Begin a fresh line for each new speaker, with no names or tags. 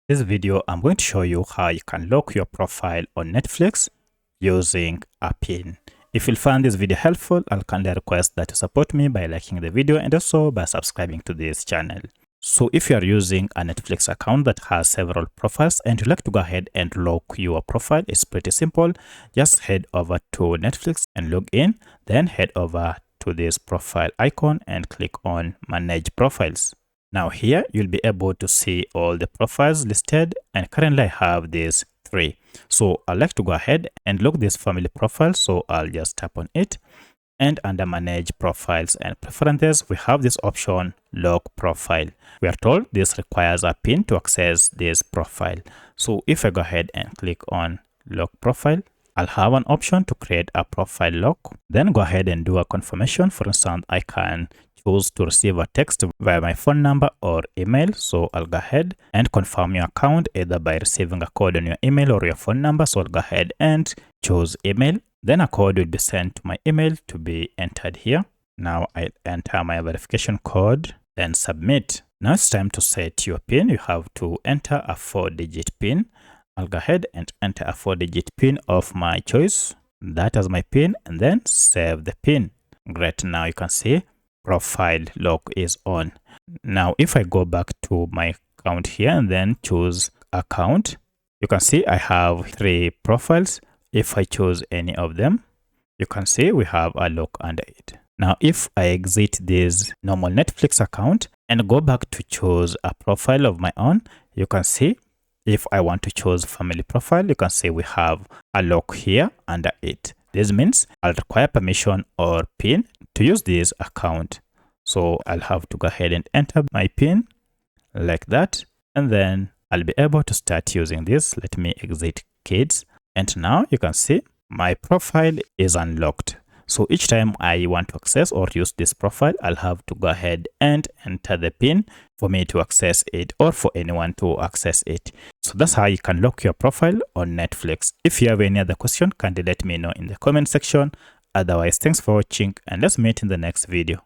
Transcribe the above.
This video, I'm going to show you how you can lock your profile on Netflix using a pin. If you find this video helpful, I'll kindly request that you support me by liking the video and also by subscribing to this channel. So if you are using a Netflix account that has several profiles and you'd like to go ahead and lock your profile, it's pretty simple. Just head over to Netflix and log in, then head over to this profile icon and click on Manage Profiles. Now here, you'll be able to see all the profiles listed, and currently I have these 3. So I'd like to go ahead and lock this family profile, so I'll just tap on it. And under Manage Profiles and Preferences, we have this option, Lock Profile. We are told this requires a PIN to access this profile. So if I go ahead and click on Lock Profile, I'll have an option to create a profile lock. Then go ahead and do a confirmation. For instance, I can choose to receive a text via my phone number or email. So I'll go ahead and confirm your account either by receiving a code on your email or your phone number. So I'll go ahead and choose email. Then a code will be sent to my email to be entered here. Now I enter my verification code, then submit. Now it's time to set your PIN. You have to enter a 4-digit PIN. I'll go ahead and enter a 4-digit PIN of my choice. That is my PIN, and then save the PIN. Great. Now you can see profile lock is on. Now if I go back to my account here and then choose account, you can see I have 3 profiles. If I choose any of them, you can see we have a lock under it. Now if I exit this normal Netflix account and go back to choose a profile of my own, you can see if I want to choose family profile, you can see we have a lock here under it. This means I'll require permission or PIN to use this account. So I'll have to go ahead and enter my PIN like that. And then I'll be able to start using this. Let me exit kids. And now you can see my profile is unlocked. So each time I want to access or use this profile, I'll have to go ahead and enter the PIN for me to access it or for anyone to access it. So that's how you can lock your profile on Netflix. If you have any other question, kindly let me know in the comment section. Otherwise, thanks for watching and let's meet in the next video.